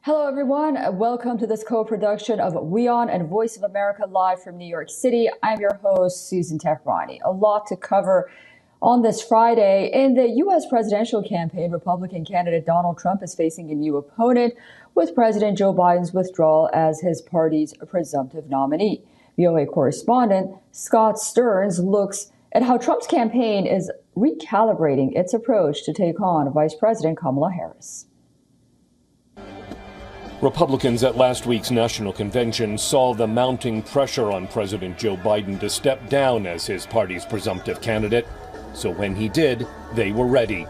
Hello, everyone. Welcome to this co-production of WION and Voice of America live from New York City. I'm your host, Susan Tehrani. A lot to cover on this Friday. In the U.S. presidential campaign, Republican candidate Donald Trump is facing a new opponent with President Joe Biden's withdrawal as his party's presumptive nominee. VOA correspondent Scott Stearns looks at how Trump's campaign is recalibrating its approach to take on Vice President Kamala Harris. Republicans at last week's national convention saw the mounting pressure on President Joe Biden to step down as his party's presumptive candidate. So when he did, they were ready.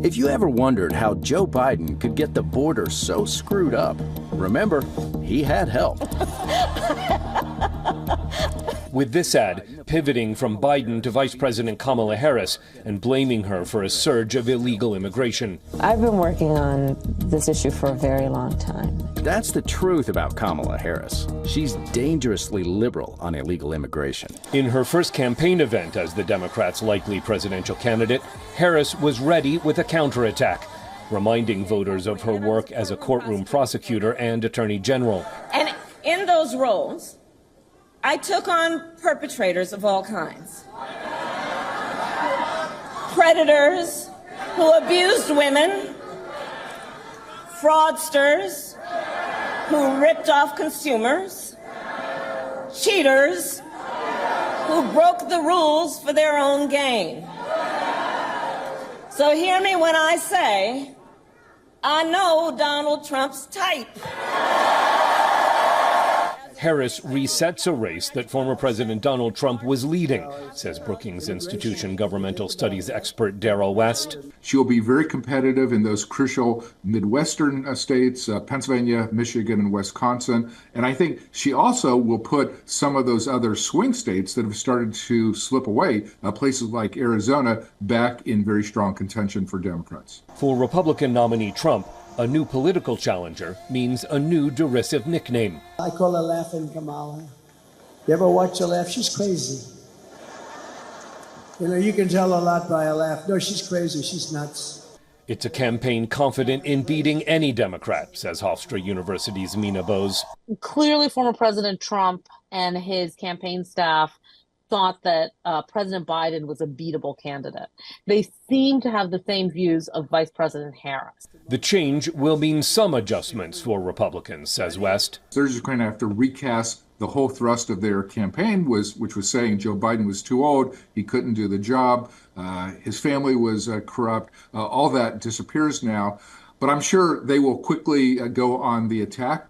If you ever wondered how Joe Biden could get the border so screwed up, remember, he had help. With this ad pivoting from Biden to Vice President Kamala Harris and blaming her for a surge of illegal immigration. I've been working on this issue for a very long time. That's the truth about Kamala Harris. She's dangerously liberal on illegal immigration. In her first campaign event as the Democrats' likely presidential candidate, Harris was ready with a counterattack, reminding voters of her work as a courtroom prosecutor and attorney general. And in those roles, I took on perpetrators of all kinds. Predators who abused women, fraudsters who ripped off consumers, cheaters who broke the rules for their own gain. So hear me when I say, I know Donald Trump's type. Harris resets a race that former President Donald Trump was leading, says Brookings Institution governmental studies expert Darrell West. She'll be very competitive in those crucial Midwestern states, Pennsylvania, Michigan, and Wisconsin. And I think she also will put some of those other swing states that have started to slip away, places like Arizona, back in very strong contention for Democrats. For Republican nominee Trump, a new political challenger means a new derisive nickname. I call her Laughing Kamala. You ever watch her laugh? She's crazy. You know, you can tell a lot by her laugh. No, she's crazy. She's nuts. It's a campaign confident in beating any Democrat, says Hofstra University's Mina Bose. Clearly, former President Trump and his campaign staff thought that President Biden was a beatable candidate. They seem to have the same views of Vice President Harris. The change will mean some adjustments for Republicans, says West. They're just going to have to recast the whole thrust of their campaign, which was saying Joe Biden was too old, he couldn't do the job, his family was corrupt. All that disappears now. But I'm sure they will quickly go on the attack.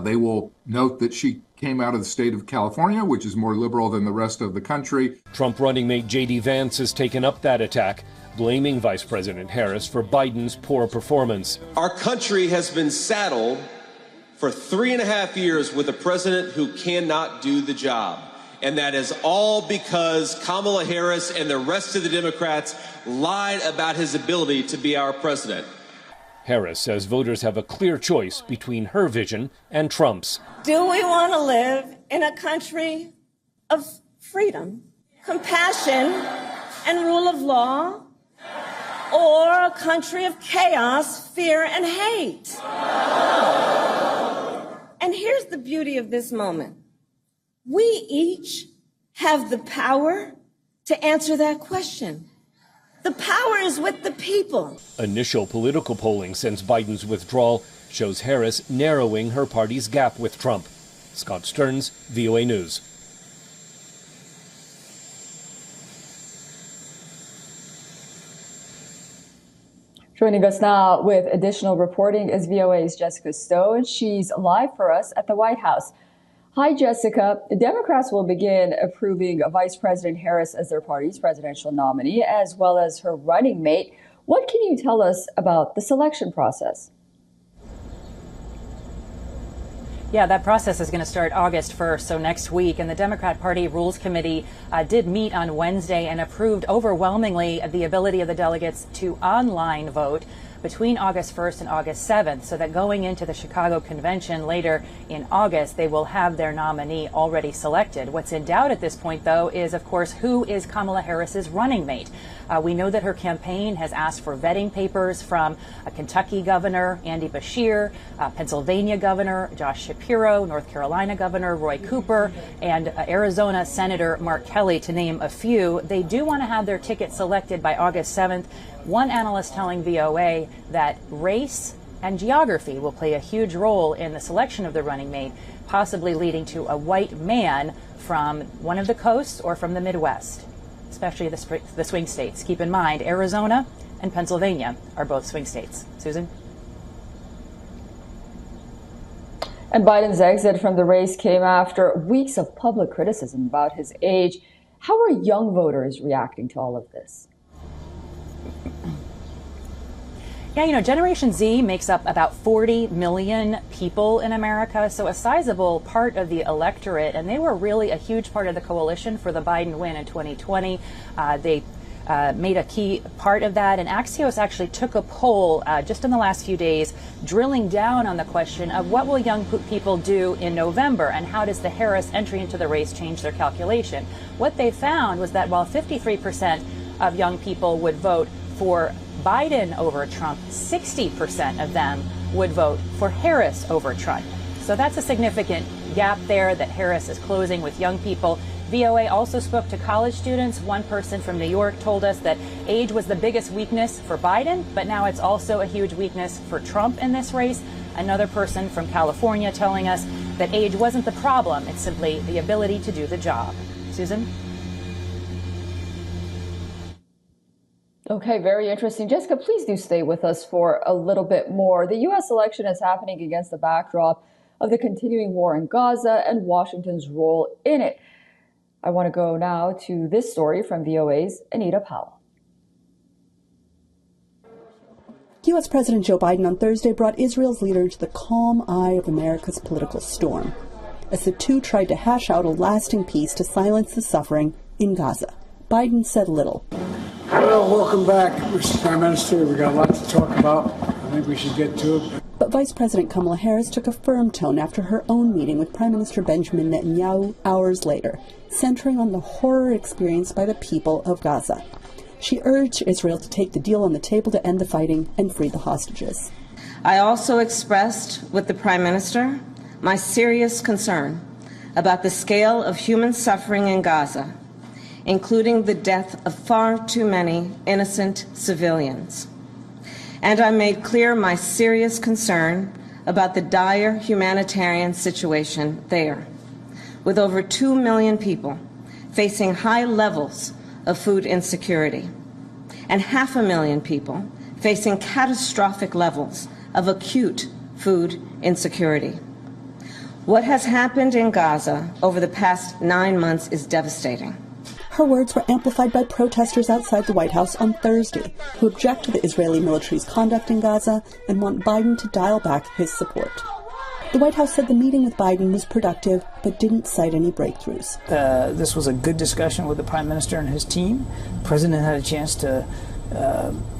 They will note that she came out of the state of California, which is more liberal than the rest of the country. Trump running mate J.D. Vance has taken up that attack, blaming Vice President Harris for Biden's poor performance. Our country has been saddled for 3.5 years with a president who cannot do the job. And that is all because Kamala Harris and the rest of the Democrats lied about his ability to be our president. Harris says voters have a clear choice between her vision and Trump's. Do we want to live in a country of freedom, compassion, and rule of law, or a country of chaos, fear, and hate? And here's the beauty of this moment. We each have the power to answer that question. The power is with the people. Initial political polling since Biden's withdrawal shows Harris narrowing her party's gap with Trump. Scott Stearns, VOA News. Joining us now with additional reporting is VOA's Jessica Stone. She's live for us at the White House. Hi, Jessica. The Democrats will begin approving Vice President Harris as their party's presidential nominee, as well as her running mate. What can you tell us about the selection process? Yeah, that process is going to start August 1st, so next week. And the Democrat Party Rules Committee did meet on Wednesday and approved overwhelmingly the ability of the delegates to online vote between August 1st and August 7th, so that going into the Chicago convention later in August, they will have their nominee already selected. What's in doubt at this point, though, is, of course, who is Kamala Harris's running mate. We know that her campaign has asked for vetting papers from Kentucky Governor Andy Beshear, Pennsylvania Governor Josh Shapiro, North Carolina Governor Roy Cooper, and Arizona Senator Mark Kelly, to name a few. They do want to have their ticket selected by August 7th. One analyst telling VOA that race and geography will play a huge role in the selection of the running mate, possibly leading to a white man from one of the coasts or from the Midwest, especially the swing states. Keep in mind, Arizona and Pennsylvania are both swing states. Susan? And Biden's exit from the race came after weeks of public criticism about his age. How are young voters reacting to all of this? Yeah, Generation Z makes up about 40 million people in America, so a sizable part of the electorate, and they were really a huge part of the coalition for the Biden win in 2020. They made a key part of that, and Axios actually took a poll just in the last few days, drilling down on the question of what will young people do in November, and how does the Harris entry into the race change their calculation. What they found was that while 53% of young people would vote for Biden over Trump, 60% of them would vote for Harris over Trump. So that's a significant gap there that Harris is closing with young people. VOA also spoke to college students. One person from New York told us that age was the biggest weakness for Biden, but now it's also a huge weakness for Trump in this race. Another person from California telling us that age wasn't the problem, it's simply the ability to do the job. Susan? Okay, very interesting. Jessica, please do stay with us for a little bit more. The U.S. election is happening against the backdrop of the continuing war in Gaza and Washington's role in it. I want to go now to this story from VOA's Anita Powell. U.S. President Joe Biden on Thursday brought Israel's leader into the calm eye of America's political storm, as the two tried to hash out a lasting peace to silence the suffering in Gaza. Biden said little. Well, welcome back, Mr. Prime Minister. We've got a lot to talk about. I think we should get to it. But Vice President Kamala Harris took a firm tone after her own meeting with Prime Minister Benjamin Netanyahu hours later, centering on the horror experienced by the people of Gaza. She urged Israel to take the deal on the table to end the fighting and free the hostages. I also expressed with the Prime Minister my serious concern about the scale of human suffering in Gaza, including the death of far too many innocent civilians. And I made clear my serious concern about the dire humanitarian situation there, with over 2 million people facing high levels of food insecurity, and 500,000 people facing catastrophic levels of acute food insecurity. What has happened in Gaza over the past 9 months is devastating. Her words were amplified by protesters outside the White House on Thursday, who object to the Israeli military's conduct in Gaza and want Biden to dial back his support. The White House said the meeting with Biden was productive, but didn't cite any breakthroughs. This was a good discussion with the Prime Minister and his team. The President had a chance to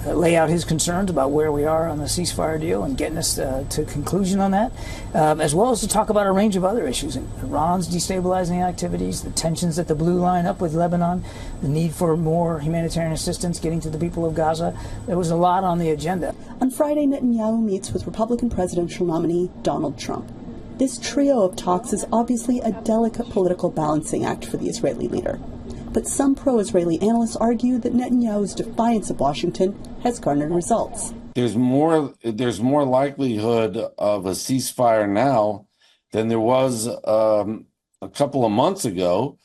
lay out his concerns about where we are on the ceasefire deal and getting us to a conclusion on that, as well as to talk about a range of other issues. Iran's destabilizing activities, the tensions at the blue line up with Lebanon, the need for more humanitarian assistance getting to the people of Gaza. There was a lot on the agenda. On Friday, Netanyahu meets with Republican presidential nominee Donald Trump. This trio of talks is obviously a delicate political balancing act for the Israeli leader. But some pro-Israeli analysts argue that Netanyahu's defiance of Washington has garnered results. There's more likelihood of a ceasefire now than there was a couple of months ago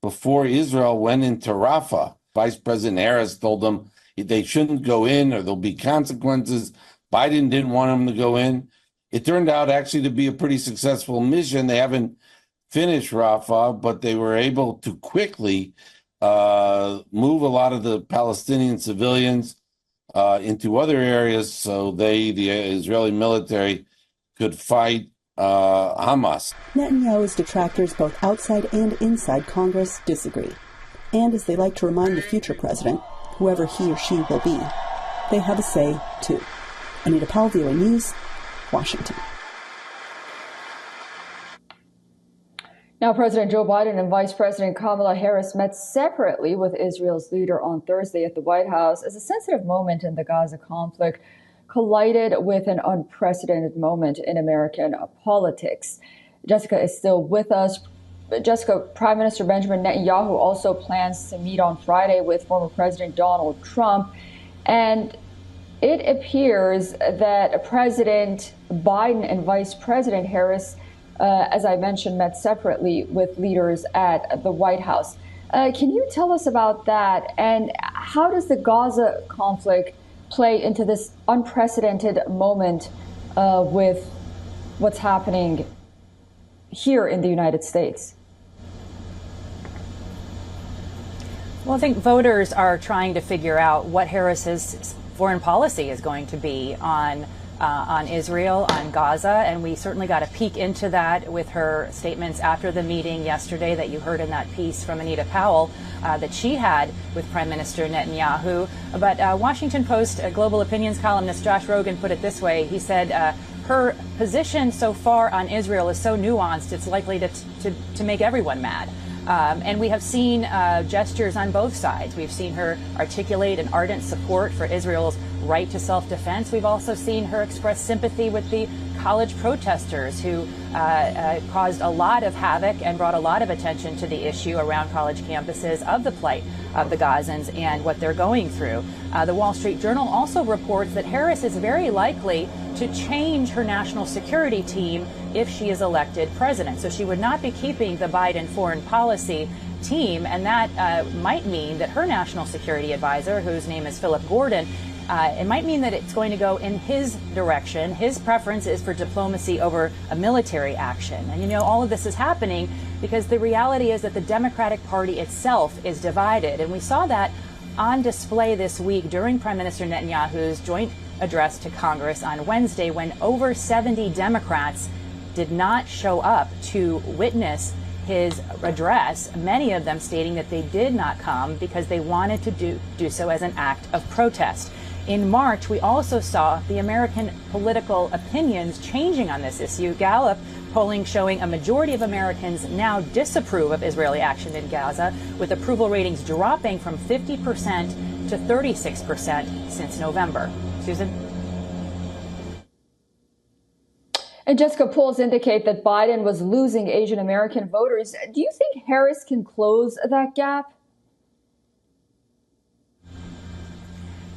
before Israel went into Rafah. Vice President Harris told them they shouldn't go in or there'll be consequences. Biden didn't want them to go in. It turned out actually to be a pretty successful mission. They haven't finished Rafah, but they were able to quickly move a lot of the Palestinian civilians into other areas so the Israeli military, could fight Hamas. Netanyahu's detractors, both outside and inside Congress, disagree. And as they like to remind the future president, whoever he or she will be, they have a say too. Anita Powell, VOA News, Washington. Now, President Joe Biden and Vice President Kamala Harris met separately with Israel's leader on Thursday at the White House as a sensitive moment in the Gaza conflict collided with an unprecedented moment in American politics. Jessica is still with us. Jessica, Prime Minister Benjamin Netanyahu also plans to meet on Friday with former President Donald Trump. And it appears that President Biden and Vice President Harris, as I mentioned, met separately with leaders at the White House. Can you tell us about that? And how does the Gaza conflict play into this unprecedented moment with what's happening here in the United States? Well, I think voters are trying to figure out what Harris's foreign policy is going to be on Israel, on Gaza, and we certainly got a peek into that with her statements after the meeting yesterday that you heard in that piece from Anita Powell that she had with Prime Minister Netanyahu. But Washington Post global opinions columnist Josh Rogin put it this way. He said her position so far on Israel is so nuanced it's likely to make everyone mad. And we have seen gestures on both sides. We've seen her articulate an ardent support for Israel's right to self-defense. We've also seen her express sympathy with the college protesters who caused a lot of havoc and brought a lot of attention to the issue around college campuses of the plight of the Gazans and what they're going through. The Wall Street Journal also reports that Harris is very likely to change her national security team if she is elected president. So she would not be keeping the Biden foreign policy team, and that might mean that her national security advisor, whose name is Philip Gordon, it might mean that it's going to go in his direction. His preference is for diplomacy over a military action. And you know, all of this is happening because the reality is that the Democratic Party itself is divided. And we saw that on display this week during Prime Minister Netanyahu's joint address to Congress on Wednesday, when over 70 Democrats did not show up to witness his address, many of them stating that they did not come because they wanted to do so as an act of protest. In March, we also saw the American political opinions changing on this issue. Gallup polling showing a majority of Americans now disapprove of Israeli action in Gaza, with approval ratings dropping from 50% to 36% since November. Susan? And Jessica, polls indicate that Biden was losing Asian American voters. Do you think Harris can close that gap?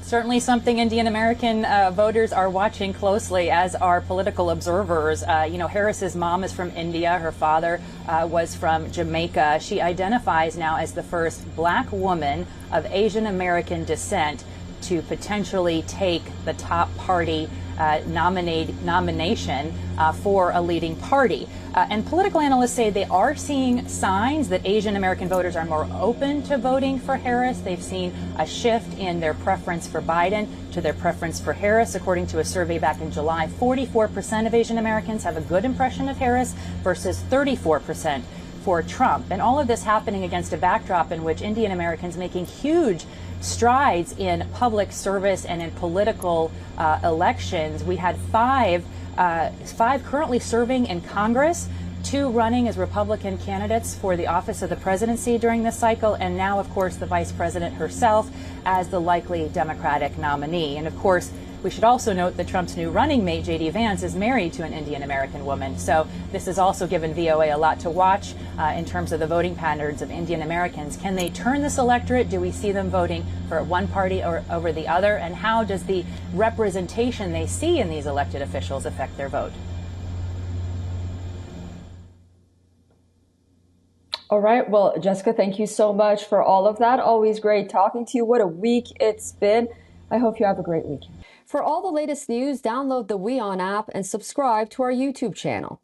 Certainly something Indian American voters are watching closely, as are political observers. You know, Harris's mom is from India. Her father was from Jamaica. She identifies now as the first black woman of Asian American descent to potentially take the top party nomination for a leading party. And political analysts say they are seeing signs that Asian American voters are more open to voting for Harris. They've seen a shift in their preference for Biden to their preference for Harris. According to a survey back in July, 44% of Asian Americans have a good impression of Harris versus 34% for Trump. And all of this happening against a backdrop in which Indian Americans making huge strides in public service and in political elections. We had five currently serving in Congress, 2 running as Republican candidates for the office of the presidency during this cycle, and now, of course, the vice president herself as the likely Democratic nominee. And of course, we should also note that Trump's new running mate, J.D. Vance, is married to an Indian American woman. So this has also given VOA a lot to watch in terms of the voting patterns of Indian Americans. Can they turn this electorate? Do we see them voting for one party or over the other? And how does the representation they see in these elected officials affect their vote? All right. Well, Jessica, thank you so much for all of that. Always great talking to you. What a week it's been. I hope you have a great weekend. For all the latest news, download the WION app and subscribe to our YouTube channel.